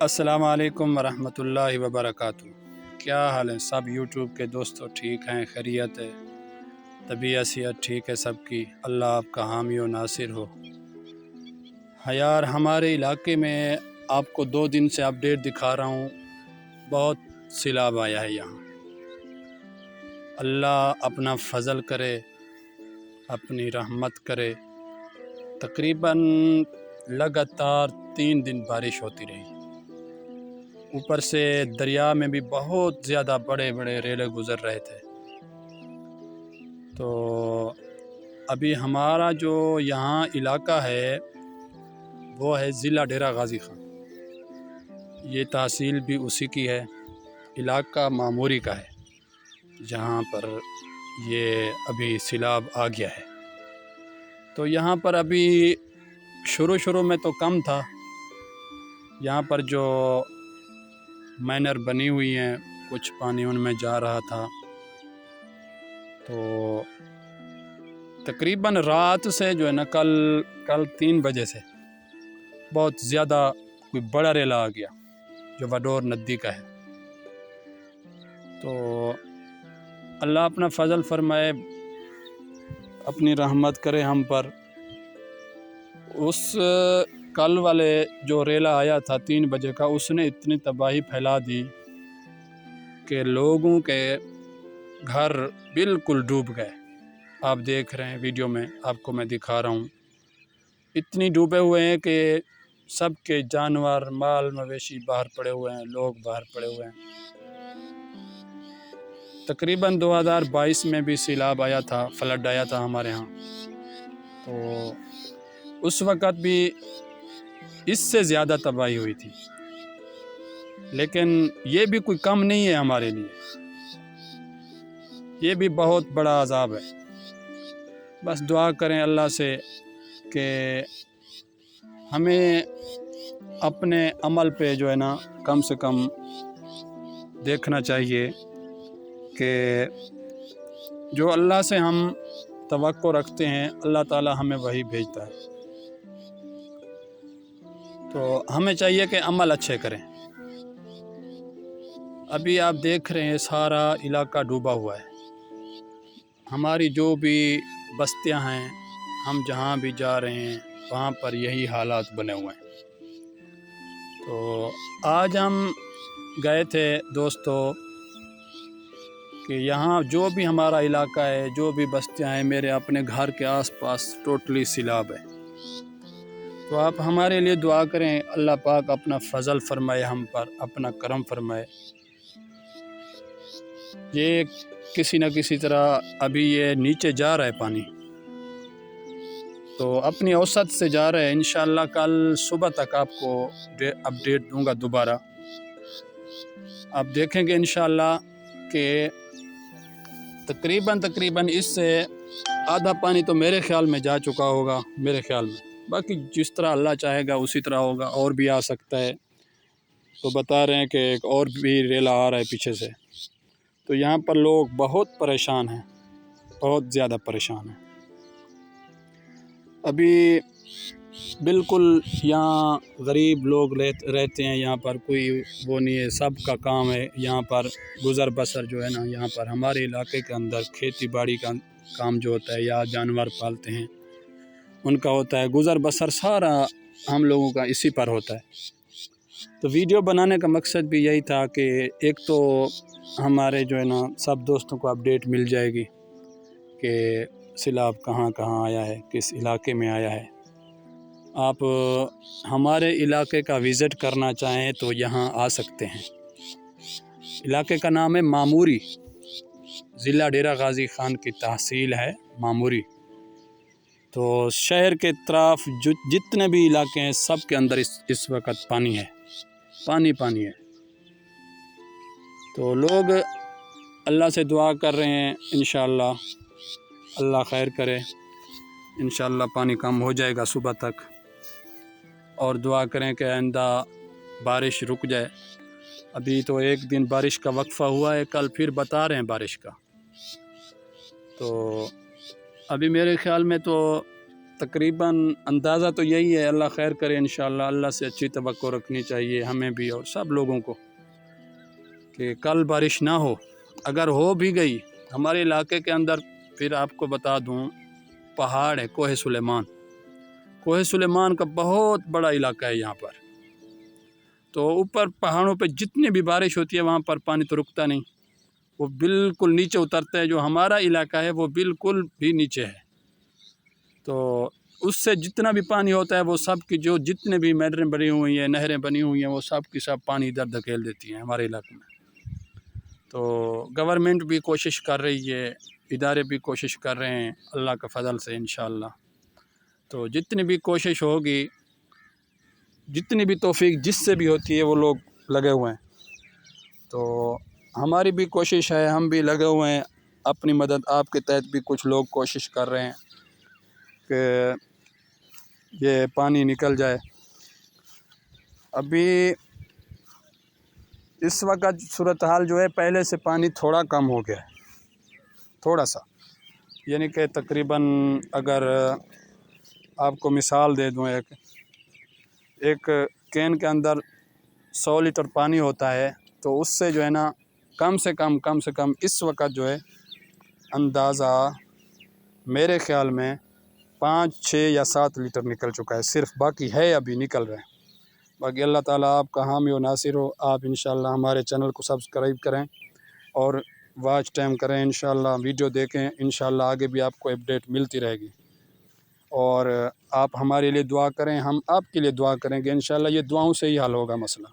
السلام علیکم ورحمۃ اللہ وبرکاتہ۔ کیا حال ہے سب یوٹیوب کے دوستوں؟ ٹھیک ہیں؟ خیریت ہے؟ طبیعت صحت ٹھیک ہے سب کی؟ اللہ آپ کا حامی و ناصر ہو۔ یار ہمارے علاقے میں آپ کو 2 دن سے اپڈیٹ دکھا رہا ہوں، بہت سیلاب آیا ہے یہاں۔ اللہ اپنا فضل کرے، اپنی رحمت کرے۔ تقریباً لگاتار 3 دن بارش ہوتی رہی، اوپر سے دریا میں بھی بہت زیادہ بڑے بڑے ریلے گزر رہے تھے۔ تو ابھی ہمارا جو یہاں علاقہ ہے وہ ہے ضلع ڈیرہ غازی خان، یہ تحصیل بھی اسی کی ہے، علاقہ معموری کا ہے جہاں پر یہ ابھی سیلاب آ گیا ہے۔ تو یہاں پر ابھی شروع میں تو کم تھا، یہاں پر جو مینر بنی ہوئی ہیں کچھ پانی ان میں جا رہا تھا۔ تو تقریباً رات سے جو ہے نا کل 3 بجے سے بہت زیادہ کوئی بڑا ریلا آ گیا جو وڈور ندی کا ہے۔ تو اللہ اپنا فضل فرمائے، اپنی رحمت کرے ہم پر۔ اس کل والے جو ریلا آیا تھا 3 بجے کا، اس نے اتنی تباہی پھیلا دی کہ لوگوں کے گھر بالکل ڈوب گئے۔ آپ دیکھ رہے ہیں ویڈیو میں، آپ کو میں دکھا رہا ہوں، اتنی ڈوبے ہوئے ہیں کہ سب کے جانور مال مویشی باہر پڑے ہوئے ہیں، لوگ باہر پڑے ہوئے ہیں۔ تقریباً 2022 میں بھی سیلاب آیا تھا، فلڈ آیا تھا ہمارے ہاں، تو اس وقت بھی اس سے زیادہ تباہی ہوئی تھی، لیکن یہ بھی کوئی کم نہیں ہے ہمارے لیے، یہ بھی بہت بڑا عذاب ہے۔ بس دعا کریں اللہ سے کہ ہمیں اپنے عمل پہ جو ہے نا کم سے کم دیکھنا چاہیے کہ جو اللہ سے ہم توقع رکھتے ہیں اللہ تعالی ہمیں وہی بھیجتا ہے۔ تو ہمیں چاہیے کہ عمل اچھے کریں۔ ابھی آپ دیکھ رہے ہیں سارا علاقہ ڈوبا ہوا ہے، ہماری جو بھی بستیاں ہیں، ہم جہاں بھی جا رہے ہیں وہاں پر یہی حالات بنے ہوئے ہیں۔ تو آج ہم گئے تھے دوستو کہ یہاں جو بھی ہمارا علاقہ ہے، جو بھی بستیاں ہیں، میرے اپنے گھر کے آس پاس ٹوٹلی سیلاب ہے۔ تو آپ ہمارے لیے دعا کریں، اللہ پاک اپنا فضل فرمائے ہم پر، اپنا کرم فرمائے۔ یہ کسی نہ کسی طرح ابھی یہ نیچے جا رہا ہے پانی، تو اپنی اوسط سے جا رہے ہیں۔ انشاءاللہ کل صبح تک آپ کو اپڈیٹ دوں گا دوبارہ، آپ دیکھیں گے انشاءاللہ کہ تقریباً اس سے آدھا پانی تو میرے خیال میں جا چکا ہوگا، میرے خیال میں، باقی جس طرح اللہ چاہے گا اسی طرح ہوگا، اور بھی آ سکتا ہے۔ تو بتا رہے ہیں کہ ایک اور بھی ریلا آ رہا ہے پیچھے سے، تو یہاں پر لوگ بہت پریشان ہیں، بہت زیادہ پریشان ہیں۔ ابھی بالکل یہاں غریب لوگ رہتے ہیں، یہاں پر کوئی وہ نہیں ہے، سب کا کام ہے یہاں پر گزر بسر جو ہے نا، یہاں پر ہمارے علاقے کے اندر کھیتی باڑی کا کام جو ہوتا ہے یا جانور پالتے ہیں ان کا ہوتا ہے، گزر بسر سارا ہم لوگوں کا اسی پر ہوتا ہے۔ تو ویڈیو بنانے کا مقصد بھی یہی تھا کہ ایک تو ہمارے جو ہے نا سب دوستوں کو اپڈیٹ مل جائے گی کہ سیلاب کہاں کہاں آیا ہے، کس علاقے میں آیا ہے۔ آپ ہمارے علاقے کا وزٹ کرنا چاہیں تو یہاں آ سکتے ہیں۔ علاقے کا نام ہے معموری، ضلع ڈیرہ غازی خان کی تحصیل ہے معموری۔ تو شہر کے اطراف جتنے بھی علاقے ہیں سب کے اندر اس وقت پانی ہے، پانی ہے۔ تو لوگ اللہ سے دعا کر رہے ہیں، انشاءاللہ اللہ خیر کرے، انشاءاللہ پانی کم ہو جائے گا صبح تک، اور دعا کریں کہ آئندہ بارش رک جائے۔ ابھی تو 1 دن بارش کا وقفہ ہوا ہے، کل پھر بتا رہے ہیں بارش کا۔ تو ابھی میرے خیال میں تو تقریباً اندازہ تو یہی ہے، اللہ خیر کرے انشاءاللہ، اللہ سے اچھی توقع رکھنی چاہیے ہمیں بھی اور سب لوگوں کو کہ کل بارش نہ ہو۔ اگر ہو بھی گئی ہمارے علاقے کے اندر، پھر آپ کو بتا دوں پہاڑ ہے کوہ سلیمان، کوہ سلیمان کا بہت بڑا علاقہ ہے یہاں پر، تو اوپر پہاڑوں پہ جتنی بھی بارش ہوتی ہے وہاں پر پانی تو رکتا نہیں، وہ بالکل نیچے اترتا ہے۔ جو ہمارا علاقہ ہے وہ بالکل بھی نیچے ہے، تو اس سے جتنا بھی پانی ہوتا ہے وہ سب کی جو جتنے بھی میڈریں بنی ہوئی ہیں، نہریں بنی ہوئی ہیں، وہ سب کی سب پانی ادھر دھکیل دیتی ہیں ہمارے علاقے میں۔ تو گورنمنٹ بھی کوشش کر رہی ہے، ادارے بھی کوشش کر رہے ہیں اللہ کے فضل سے انشاءاللہ۔ تو جتنی بھی کوشش ہوگی، جتنی بھی توفیق جس سے بھی ہوتی ہے، وہ لوگ لگے ہوئے ہیں، تو ہماری بھی کوشش ہے، ہم بھی لگے ہوئے ہیں اپنی مدد آپ کے تحت بھی کچھ لوگ کوشش کر رہے ہیں کہ یہ پانی نکل جائے۔ ابھی اس وقت صورتحال جو ہے پہلے سے پانی تھوڑا کم ہو گیا ہے، تھوڑا سا، یعنی کہ تقریباً اگر آپ کو مثال دے دوں، ایک کین کے اندر 100 لیٹر پانی ہوتا ہے، تو اس سے جو ہے نا کم سے کم اس وقت جو ہے اندازہ میرے خیال میں 5، 6 یا 7 لیٹر نکل چکا ہے صرف، باقی ہے ابھی نکل رہے ہیں۔ باقی اللہ تعالیٰ آپ کا حامی و ناصر ہو، آپ انشاءاللہ ہمارے چینل کو سبسکرائب کریں اور واچ ٹائم کریں، انشاءاللہ ویڈیو دیکھیں، انشاءاللہ آگے بھی آپ کو اپڈیٹ ملتی رہے گی، اور آپ ہمارے لیے دعا کریں، ہم آپ کے لیے دعا کریں گے، انشاءاللہ یہ دعاؤں سے ہی حل ہوگا مسئلہ۔